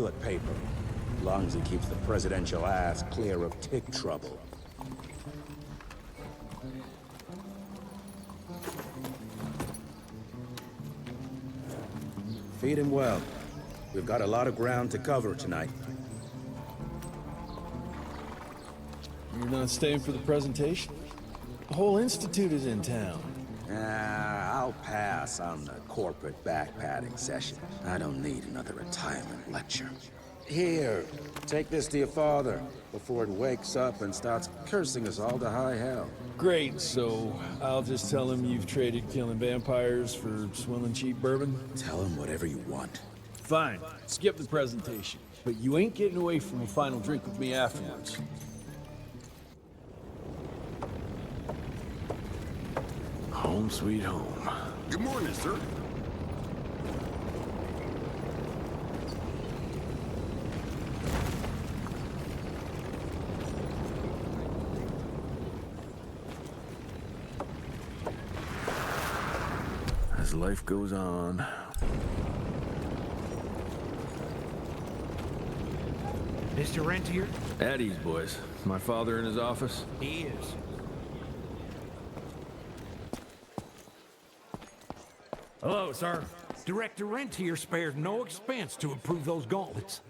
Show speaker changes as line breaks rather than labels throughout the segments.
toilet paper, as long as it keeps the presidential ass clear of tick trouble. Feed him well. We've got a lot of ground to cover tonight.
You're not staying for the presentation? The whole institute is in town.
I'll pass on the corporate backpatting session. I don't need another retirement lecture. Here, take this to your father before it wakes up and starts cursing us all to high hell.
Great, so I'll just tell him you've traded killing vampires for swilling cheap bourbon?
Tell him whatever you want.
Fine, skip the presentation. But you ain't getting away from a final drink with me afterwards. Home sweet home.
Good morning, sir.
As life goes on.
Mr. Rentier?
At ease, boys. My father in his office?
He is. Hello, sir. Director Rentier spared no expense to improve those gauntlets.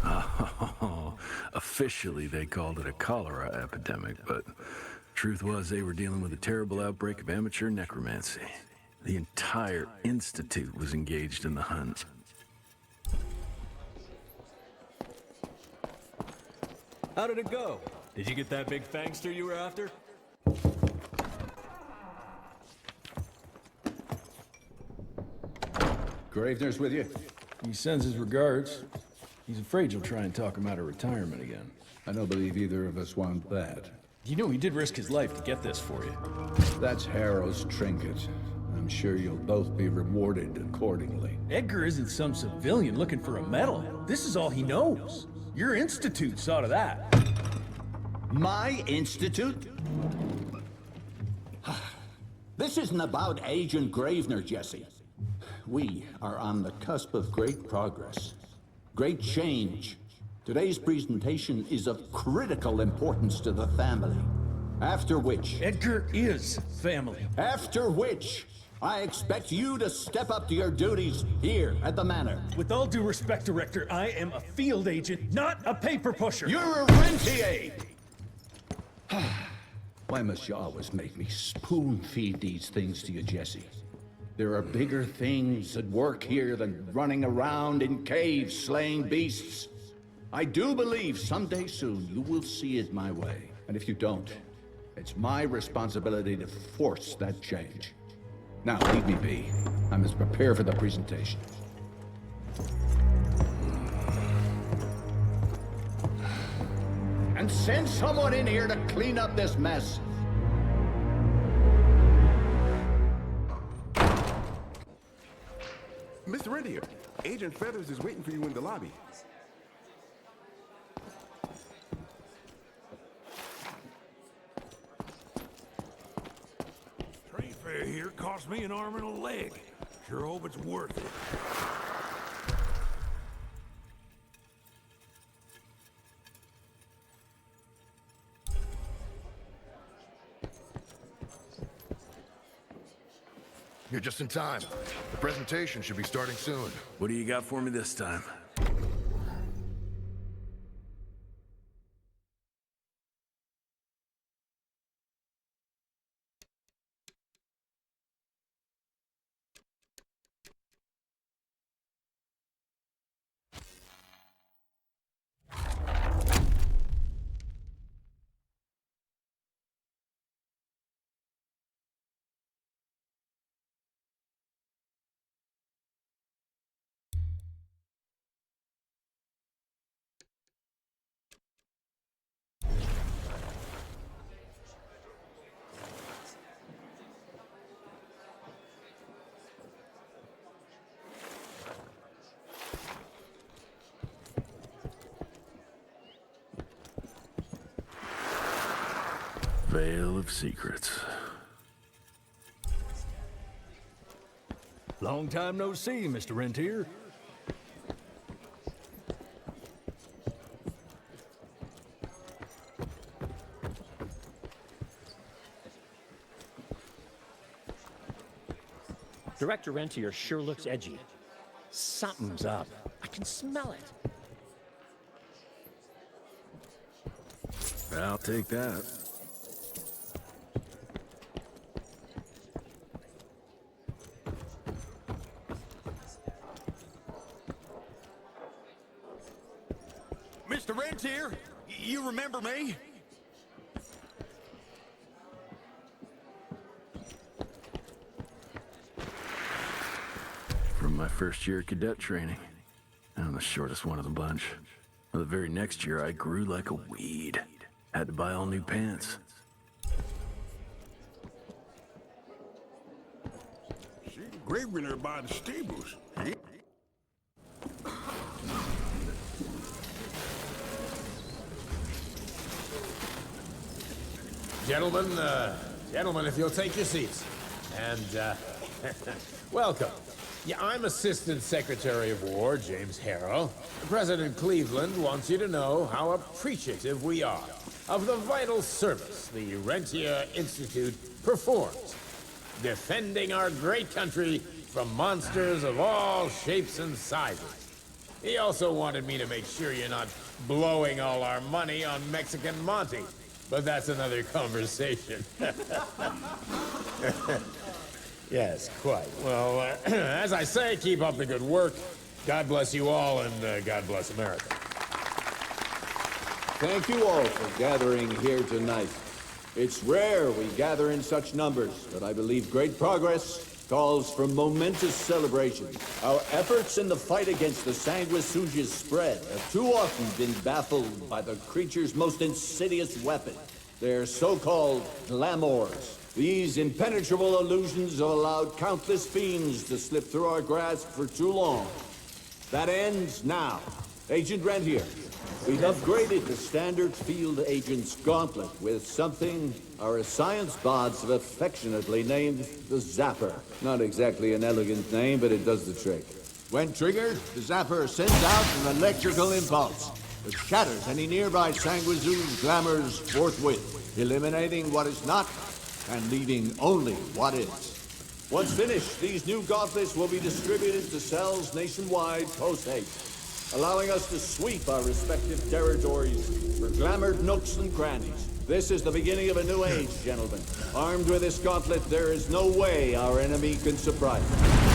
Oh, officially they called it a cholera epidemic, but truth was they were dealing with a terrible outbreak of amateur necromancy. The entire institute was engaged in the hunt.
How did it go? Did you get that big fangster you were after?
Gravener's with you?
He sends his regards. He's afraid you'll try and talk him out of retirement again.
I don't believe either of us want that.
You know he did risk his life to get this for you.
That's Harrow's trinket. I'm sure you'll both be rewarded accordingly.
Edgar isn't some civilian looking for a medal. This is all he knows. Your institute saw to that.
My institute? This isn't about Agent Gravener, Jesse. We are on the cusp of great progress, great change. Today's presentation is of critical importance to the family. After which...
Edgar is family.
After which, I expect you to step up to your duties here at the Manor.
With all due respect, Director, I am a field agent, not a paper pusher.
You're a rentier!
Why must you always make me spoon-feed these things to you, Jesse? There are bigger things at work here than running around in caves slaying beasts. I do believe someday soon you will see it my way. And if you don't, it's my responsibility to force that change. Now, leave me be. I must prepare for the presentation.
And send someone in here to clean up this mess.
Mr. Rentier, Agent Feathers is waiting for you in the lobby.
Train fare here cost me an arm and a leg. Sure hope it's worth it.
You're just in time. The presentation should be starting soon.
What do you got for me this time? Veil of Secrets.
Long time no see, Mr. Rentier.
Director Rentier sure looks edgy. Something's up. I can smell it.
I'll take that.
Mr. Rentier, you remember me?
From my first year of cadet training. I'm the shortest one of the bunch. The very next year, I grew like a weed. Had to buy all new pants.
See the grave there by the stables.
Gentlemen, if you'll take your seats. And, welcome. Yeah, I'm Assistant Secretary of War, James Harrow. President Cleveland wants you to know how appreciative we are of the vital service the Rentier Institute performs, defending our great country from monsters of all shapes and sizes. He also wanted me to make sure you're not blowing all our money on Mexican Monty, but that's another conversation. Yes, quite. Well, as I say, keep up the good work. God bless you all, and God bless America.
Thank you all for gathering here tonight. It's rare we gather in such numbers, but I believe great progress calls for momentous celebration. Our efforts in the fight against the sanguisuga's spread have too often been baffled by the creature's most insidious weapon, their so-called glamours. These impenetrable illusions have allowed countless fiends to slip through our grasp for too long. That ends now. Agent Rentier, we've upgraded the standard field agent's gauntlet with something our science bots have affectionately named the Zapper. Not exactly an elegant name, but it does the trick. When triggered, the Zapper sends out an electrical impulse that shatters any nearby sanguisuga's glamours forthwith, eliminating what is not and leaving only what is. Once finished, these new gauntlets will be distributed to cells nationwide post-haste, allowing us to sweep our respective territories for glamoured nooks and crannies. This is the beginning of a new age, gentlemen. Armed with this gauntlet, there is no way our enemy can surprise us.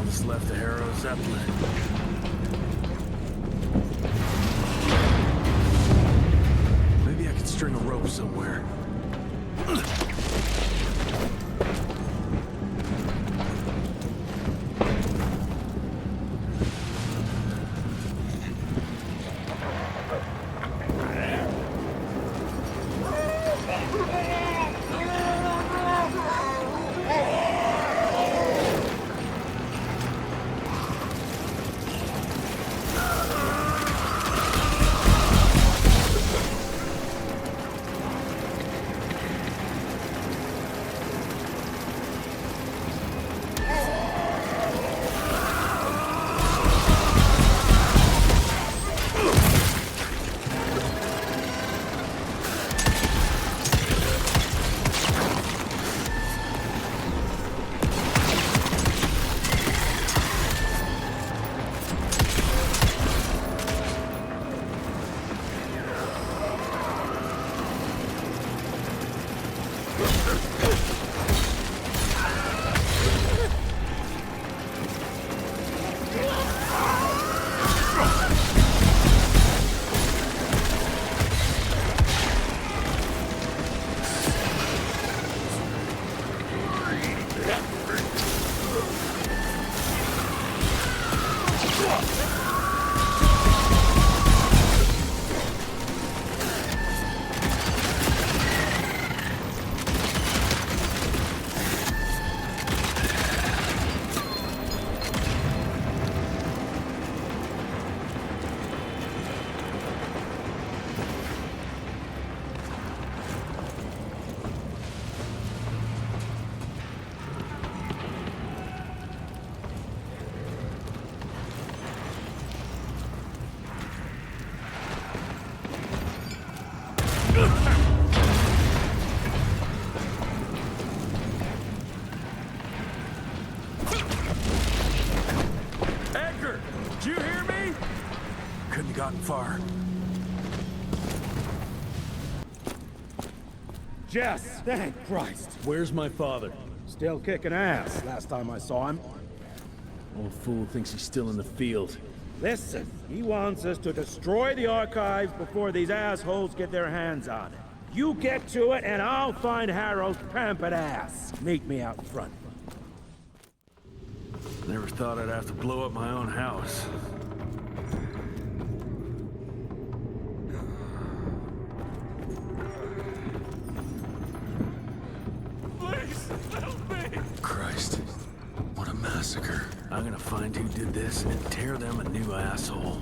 that's left of Harrow Zeppelin. Maybe I could string a rope somewhere. Gotten far.
Jess, thank Christ.
Where's my father?
Still kicking ass last time I saw him.
Old fool thinks he's still in the field.
Listen, he wants us to destroy the archives before these assholes get their hands on it. You get to it and I'll find Harrow's pampered ass. Meet me out front.
Never thought I'd have to blow up my own house. Christ, what a massacre. I'm gonna find who did this and tear them a new asshole.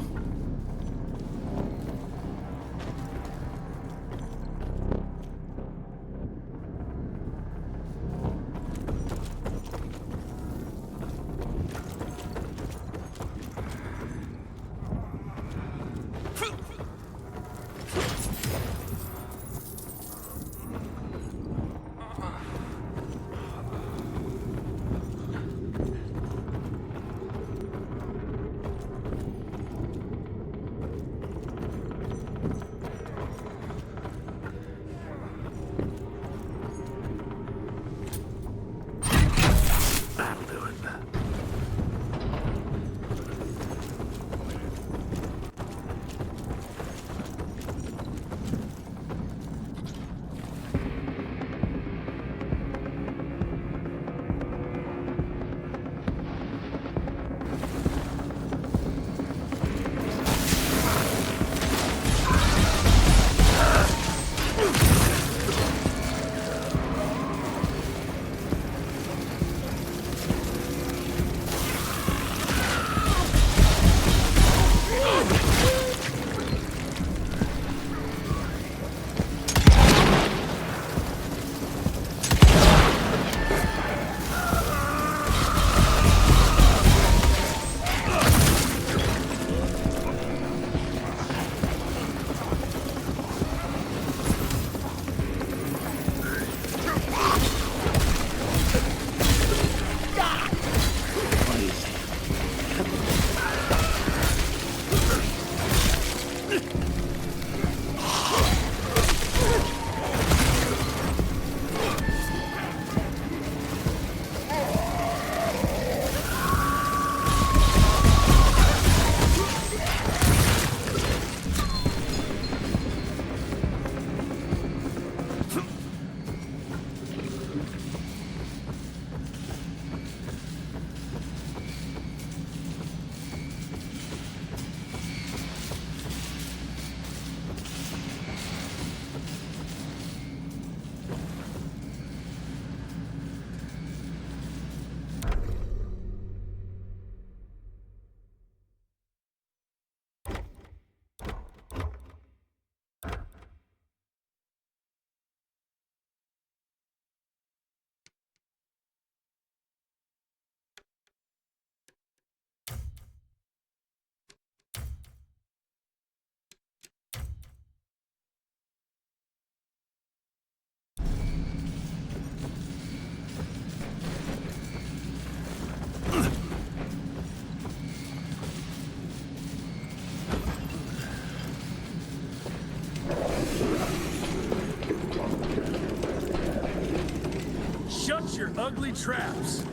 ugly traps.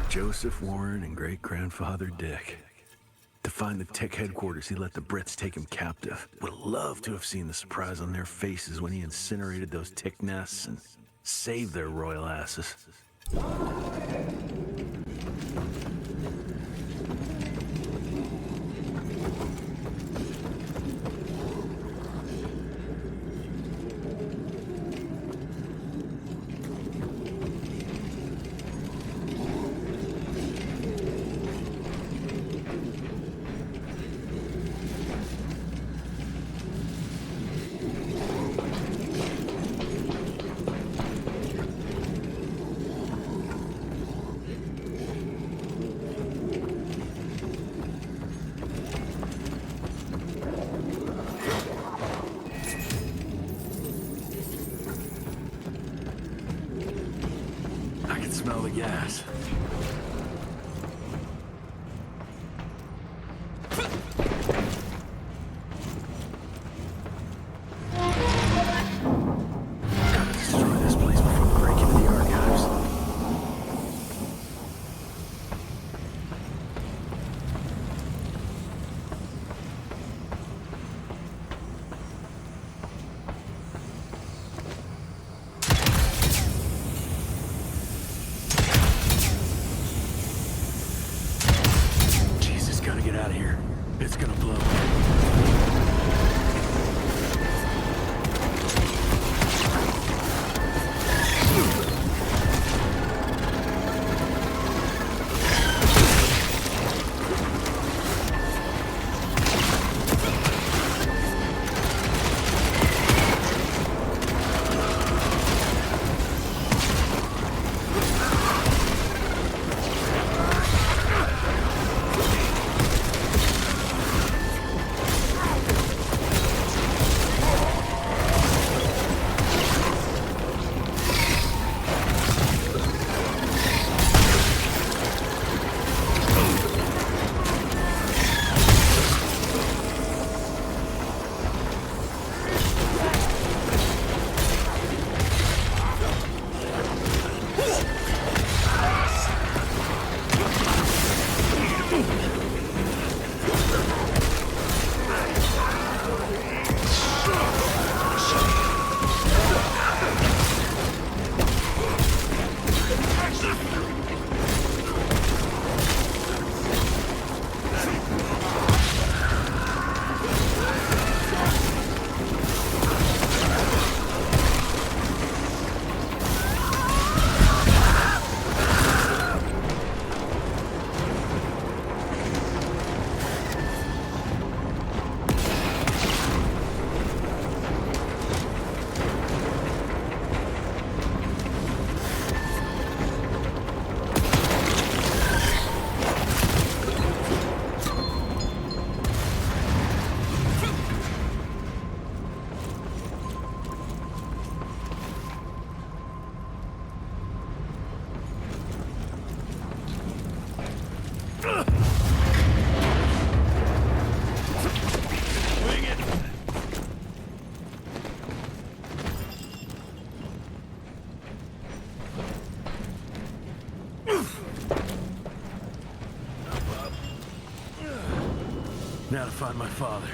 Joseph Warren and great-grandfather Dick. To find the tech headquarters, he let the Brits take him captive. Would have loved to have seen the surprise on their faces when he incinerated those tick nests and saved their royal asses. I can smell the gas. Gotta destroy this place before we break into the archives. Jesus, gotta get out of here. It's gonna blow. Now to find my father.